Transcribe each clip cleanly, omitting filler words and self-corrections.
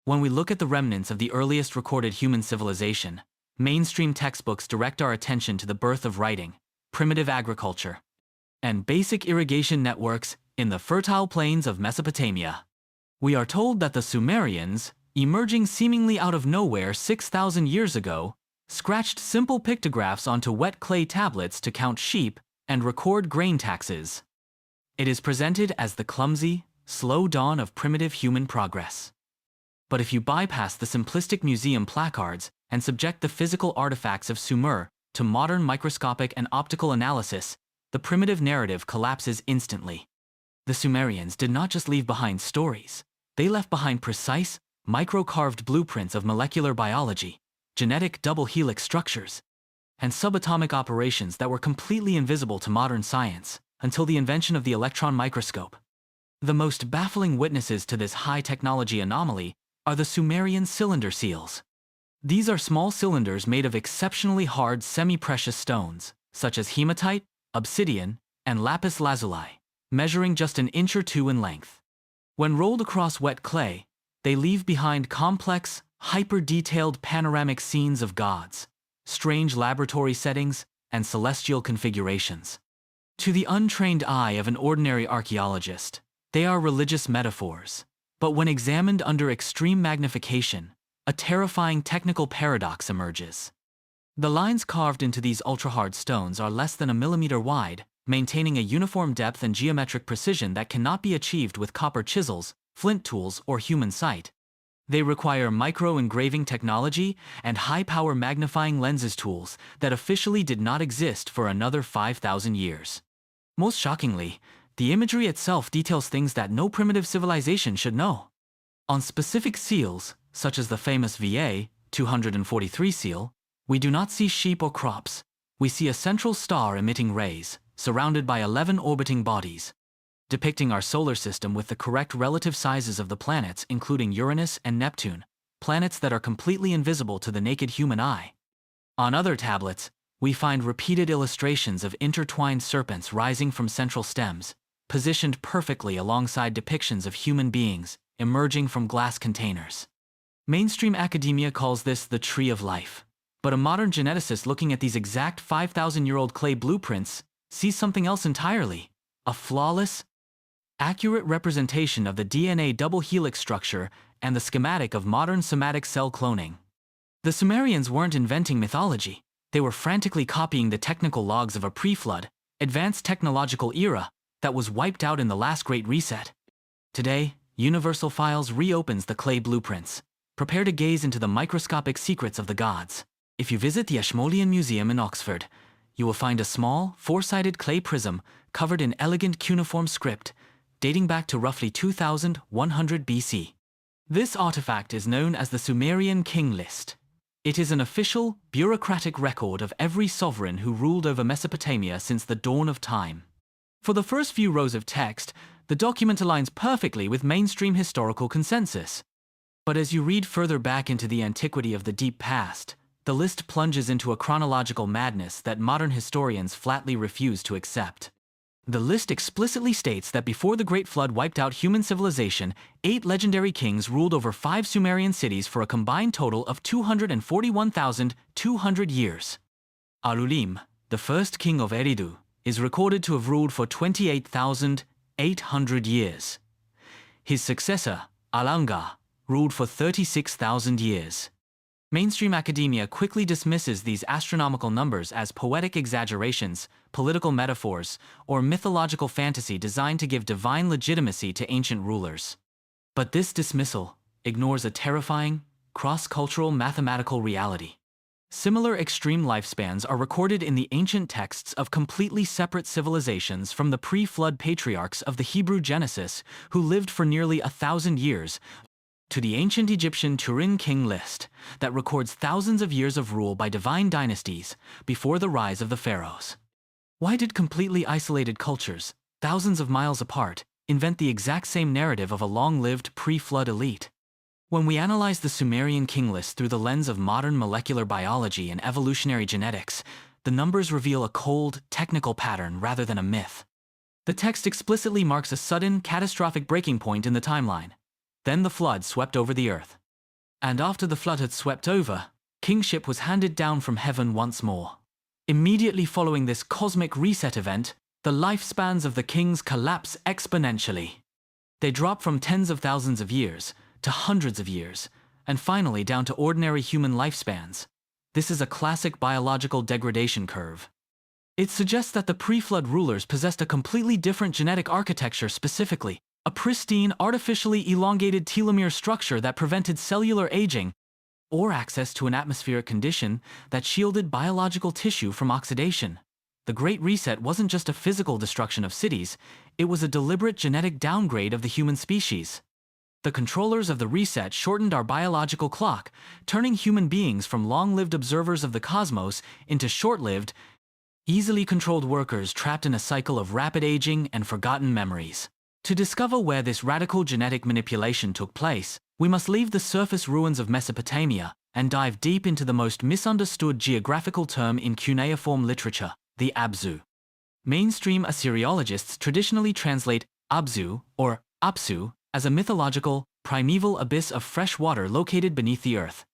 When we look at the remnants of the earliest recorded human civilization, mainstream textbooks direct our attention to the birth of writing, primitive agriculture, and basic irrigation networks in the fertile plains of Mesopotamia. We are told that the Sumerians, emerging seemingly out of nowhere 6,000 years ago, scratched simple pictographs onto wet clay tablets to count sheep and record grain taxes. It is presented as the clumsy, slow dawn of primitive human progress. But if you bypass the simplistic museum placards and subject the physical artifacts of Sumer to modern microscopic and optical analysis, the primitive narrative collapses instantly. The Sumerians did not just leave behind stories, they left behind precise, micro-carved blueprints of molecular biology, genetic double helix structures, and subatomic operations that were completely invisible to modern science until the invention of the electron microscope. The most baffling witnesses to this high-technology anomaly are the Sumerian cylinder seals. These are small cylinders made of exceptionally hard semi-precious stones, such as hematite, obsidian, and lapis lazuli, measuring just an inch or two in length. When rolled across wet clay, they leave behind complex, hyper-detailed panoramic scenes of gods, strange laboratory settings, and celestial configurations. To the untrained eye of an ordinary archaeologist, they are religious metaphors. But when examined under extreme magnification, a terrifying technical paradox emerges. The lines carved into these ultra-hard stones are less than a millimeter wide, maintaining a uniform depth and geometric precision that cannot be achieved with copper chisels, flint tools, or human sight. They require micro-engraving technology and high-power magnifying lenses tools that officially did not exist for another 5,000 years. Most shockingly, the imagery itself details things that no primitive civilization should know. On specific seals, such as the famous VA 243 seal, we do not see sheep or crops. We see a central star emitting rays, surrounded by 11 orbiting bodies, depicting our solar system with the correct relative sizes of the planets, including Uranus and Neptune, planets that are completely invisible to the naked human eye. On other tablets, we find repeated illustrations of intertwined serpents rising from central stems, positioned perfectly alongside depictions of human beings emerging from glass containers. Mainstream academia calls this the tree of life, but a modern geneticist looking at these exact 5,000-year-old clay blueprints sees something else entirely: a flawless, accurate representation of the DNA double helix structure and the schematic of modern somatic cell cloning. The Sumerians weren't inventing mythology, they were frantically copying the technical logs of a pre-flood, advanced technological era that was wiped out in the last Great Reset. Today, Universal Files reopens the clay blueprints. Prepare to gaze into the microscopic secrets of the gods. If you visit the Ashmolean Museum in Oxford, you will find a small, four-sided clay prism covered in elegant cuneiform script, dating back to roughly 2100 BC. This artifact is known as the Sumerian King List. It is an official, bureaucratic record of every sovereign who ruled over Mesopotamia since the dawn of time. For the first few rows of text, the document aligns perfectly with mainstream historical consensus. But as you read further back into the antiquity of the deep past, the list plunges into a chronological madness that modern historians flatly refuse to accept. The list explicitly states that before the Great Flood wiped out human civilization, 8 legendary kings ruled over 5 Sumerian cities for a combined total of 241,200 years. Alulim, the first king of Eridu, is recorded to have ruled for 28,800 years. His successor, Alanga, ruled for 36,000 years. Mainstream academia quickly dismisses these astronomical numbers as poetic exaggerations, political metaphors, or mythological fantasy designed to give divine legitimacy to ancient rulers. But this dismissal ignores a terrifying, cross-cultural mathematical reality. Similar extreme lifespans are recorded in the ancient texts of completely separate civilizations from the pre-flood patriarchs of the Hebrew Genesis, who lived for nearly 1,000 years, to the ancient Egyptian Sumerian King List that records thousands of years of rule by divine dynasties before the rise of the pharaohs. Why did completely isolated cultures, thousands of miles apart, invent the exact same narrative of a long-lived pre-flood elite? When we analyze the Sumerian King List through the lens of modern molecular biology and evolutionary genetics, the numbers reveal a cold, technical pattern rather than a myth. The text explicitly marks a sudden, catastrophic breaking point in the timeline. Then the flood swept over the earth. And after the flood had swept over, kingship was handed down from heaven once more. Immediately following this cosmic reset event, the lifespans of the kings collapse exponentially. They drop from tens of thousands of years to hundreds of years, and finally down to ordinary human lifespans. This is a classic biological degradation curve. It suggests that the pre-flood rulers possessed a completely different genetic architecture, specifically a pristine, artificially elongated telomere structure that prevented cellular aging, or access to an atmospheric condition that shielded biological tissue from oxidation. The Great Reset wasn't just a physical destruction of cities, it was a deliberate genetic downgrade of the human species. The controllers of the reset shortened our biological clock, turning human beings from long-lived observers of the cosmos into short-lived, easily controlled workers trapped in a cycle of rapid aging and forgotten memories. To discover where this radical genetic manipulation took place, we must leave the surface ruins of Mesopotamia and dive deep into the most misunderstood geographical term in cuneiform literature, the Abzu. Mainstream Assyriologists traditionally translate Abzu, or Apsu, as a mythological, primeval abyss of fresh water located beneath the earth.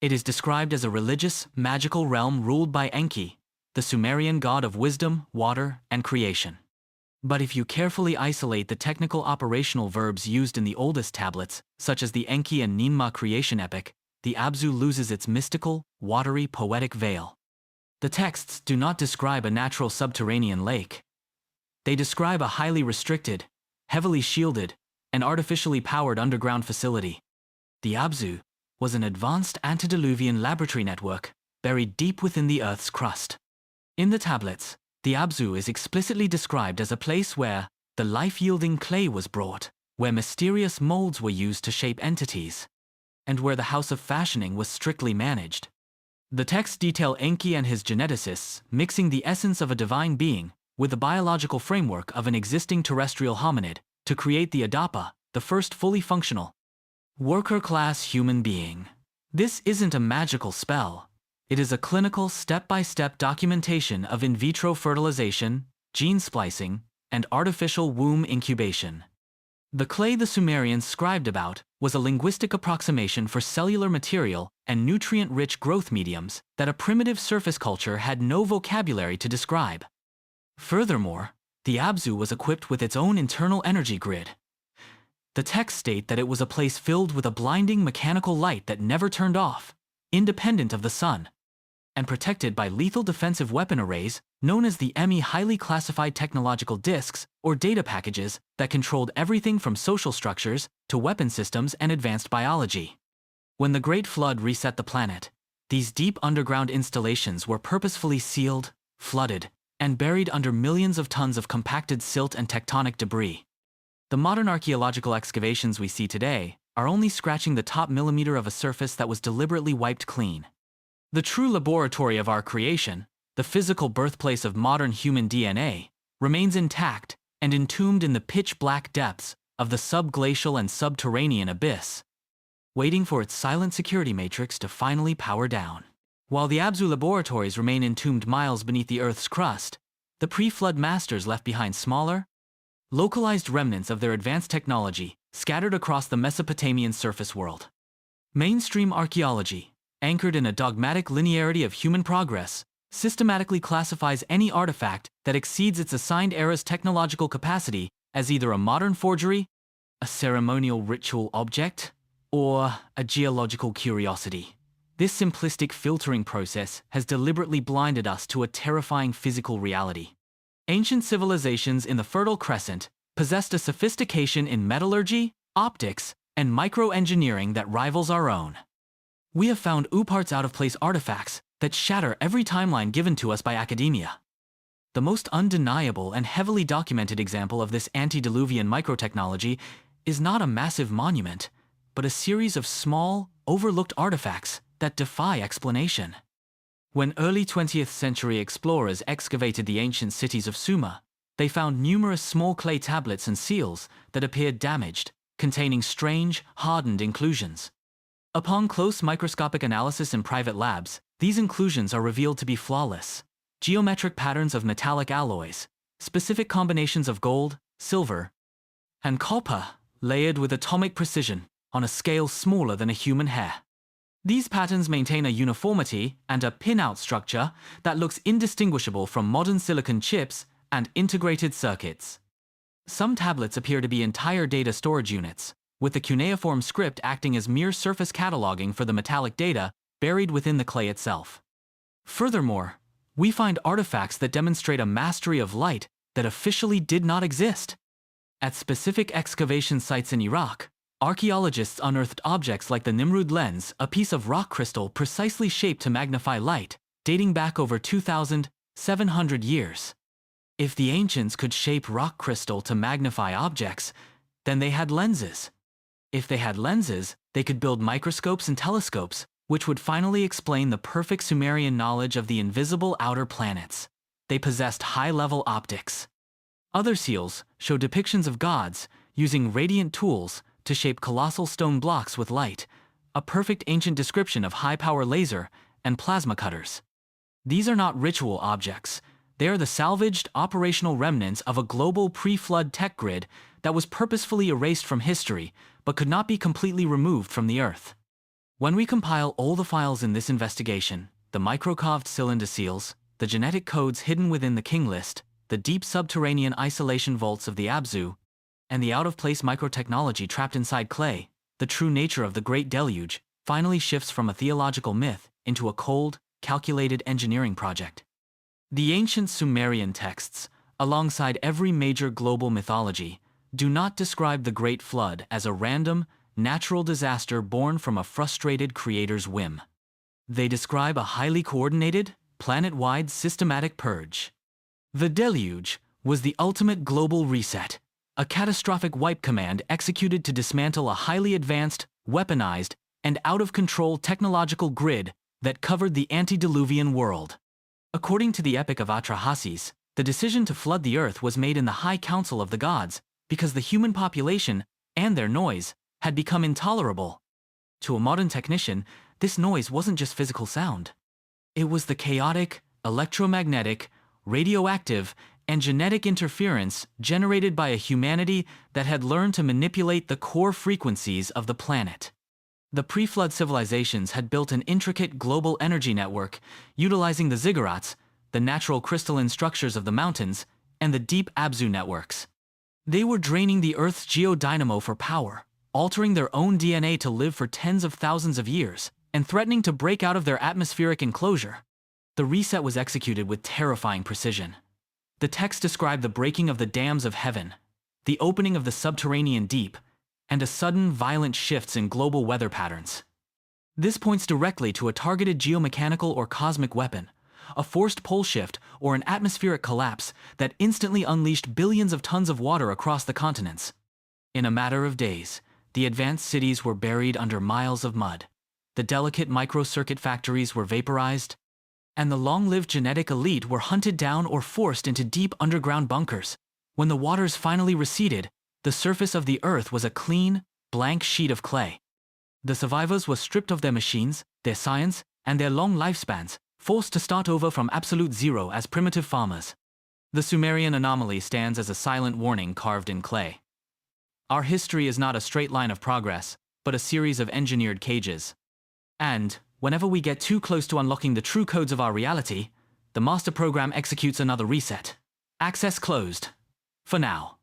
It is described as a religious, magical realm ruled by Enki, the Sumerian god of wisdom, water, and creation. But if you carefully isolate the technical operational verbs used in the oldest tablets, such as the Enki and Ninma creation epic, the Abzu loses its mystical, watery, poetic veil. The texts do not describe a natural subterranean lake. They describe a highly restricted, heavily shielded, and artificially powered underground facility. The Abzu was an advanced antediluvian laboratory network buried deep within the Earth's crust. In the tablets, the Abzu is explicitly described as a place where the life-yielding clay was brought, where mysterious molds were used to shape entities, and where the house of fashioning was strictly managed. The texts detail Enki and his geneticists mixing the essence of a divine being with the biological framework of an existing terrestrial hominid to create the Adapa, the first fully functional, worker-class human being. This isn't a magical spell. It is a clinical, step-by-step documentation of in vitro fertilization, gene splicing, and artificial womb incubation. The clay the Sumerians scribed about was a linguistic approximation for cellular material and nutrient-rich growth mediums that a primitive surface culture had no vocabulary to describe. Furthermore, the Abzu was equipped with its own internal energy grid. The texts state that it was a place filled with a blinding mechanical light that never turned off, independent of the sun, and protected by lethal defensive weapon arrays known as the EMI highly classified technological disks or data packages that controlled everything from social structures to weapon systems and advanced biology. When the Great Flood reset the planet, these deep underground installations were purposefully sealed, flooded, and buried under millions of tons of compacted silt and tectonic debris. The modern archaeological excavations we see today are only scratching the top millimeter of a surface that was deliberately wiped clean. The true laboratory of our creation, the physical birthplace of modern human DNA, remains intact and entombed in the pitch-black depths of the subglacial and subterranean abyss, waiting for its silent security matrix to finally power down. While the Abzu laboratories remain entombed miles beneath the Earth's crust, the pre-flood masters left behind smaller, localized remnants of their advanced technology scattered across the Mesopotamian surface world. Mainstream archaeology, anchored in a dogmatic linearity of human progress, systematically classifies any artifact that exceeds its assigned era's technological capacity as either a modern forgery, a ceremonial ritual object, or a geological curiosity. This simplistic filtering process has deliberately blinded us to a terrifying physical reality. Ancient civilizations in the Fertile Crescent possessed a sophistication in metallurgy, optics, and microengineering that rivals our own. We have found UParts out-of-place artifacts that shatter every timeline given to us by academia. The most undeniable and heavily documented example of this antediluvian microtechnology is not a massive monument, but a series of small, overlooked artifacts that defy explanation. When early 20th century explorers excavated the ancient cities of Sumer, they found numerous small clay tablets and seals that appeared damaged, containing strange, hardened inclusions. Upon close microscopic analysis in private labs, these inclusions are revealed to be flawless. Geometric patterns of metallic alloys, specific combinations of gold, silver, and copper, layered with atomic precision. on a scale smaller than a human hair. These patterns maintain a uniformity and a pin-out structure that looks indistinguishable from modern silicon chips and integrated circuits. Some tablets appear to be entire data storage units, with the cuneiform script acting as mere surface cataloging for the metallic data buried within the clay itself. Furthermore, we find artifacts that demonstrate a mastery of light that officially did not exist. At specific excavation sites in Iraq, archaeologists unearthed objects like the Nimrud lens, a piece of rock crystal precisely shaped to magnify light, dating back over 2,700 years. If the ancients could shape rock crystal to magnify objects, then they had lenses. If they had lenses, they could build microscopes and telescopes, which would finally explain the perfect Sumerian knowledge of the invisible outer planets. They possessed high-level optics. Other seals show depictions of gods using radiant tools to shape colossal stone blocks with light, a perfect ancient description of high-power laser and plasma cutters. These are not ritual objects. They are the salvaged operational remnants of a global pre-flood tech grid that was purposefully erased from history but could not be completely removed from the Earth. When we compile all the files in this investigation, the microcoved cylinder seals, the genetic codes hidden within the King List, the deep subterranean isolation vaults of the Abzu, and the out-of-place microtechnology trapped inside clay, the true nature of the Great Deluge finally shifts from a theological myth into a cold, calculated engineering project. The ancient Sumerian texts, alongside every major global mythology, do not describe the Great Flood as a random, natural disaster born from a frustrated creator's whim. They describe a highly coordinated, planet-wide systematic purge. The Deluge was the ultimate global reset, a catastrophic wipe command executed to dismantle a highly advanced, weaponized, and out-of-control technological grid that covered the antediluvian world. According to the Epic of Atrahasis, the decision to flood the Earth was made in the High Council of the Gods because the human population and their noise had become intolerable. To a modern technician, this noise wasn't just physical sound. It was the chaotic, electromagnetic, radioactive, and genetic interference generated by a humanity that had learned to manipulate the core frequencies of the planet. The pre-flood civilizations had built an intricate global energy network utilizing the ziggurats, the natural crystalline structures of the mountains, and the deep Abzu networks. They were draining the Earth's geodynamo for power, altering their own DNA to live for tens of thousands of years, and threatening to break out of their atmospheric enclosure. The reset was executed with terrifying precision. The text described the breaking of the dams of heaven, the opening of the subterranean deep, and a sudden, violent shifts in global weather patterns. This points directly to a targeted geomechanical or cosmic weapon, a forced pole shift or an atmospheric collapse that instantly unleashed billions of tons of water across the continents. In a matter of days, the advanced cities were buried under miles of mud, the delicate microcircuit factories were vaporized, and the long-lived genetic elite were hunted down or forced into deep underground bunkers. When the waters finally receded, the surface of the Earth was a clean, blank sheet of clay. The survivors were stripped of their machines, their science, and their long lifespans, forced to start over from absolute zero as primitive farmers. The Sumerian Anomaly stands as a silent warning carved in clay. Our history is not a straight line of progress, but a series of engineered cages. And, whenever we get too close to unlocking the true codes of our reality, the master program executes another reset. Access closed. For now.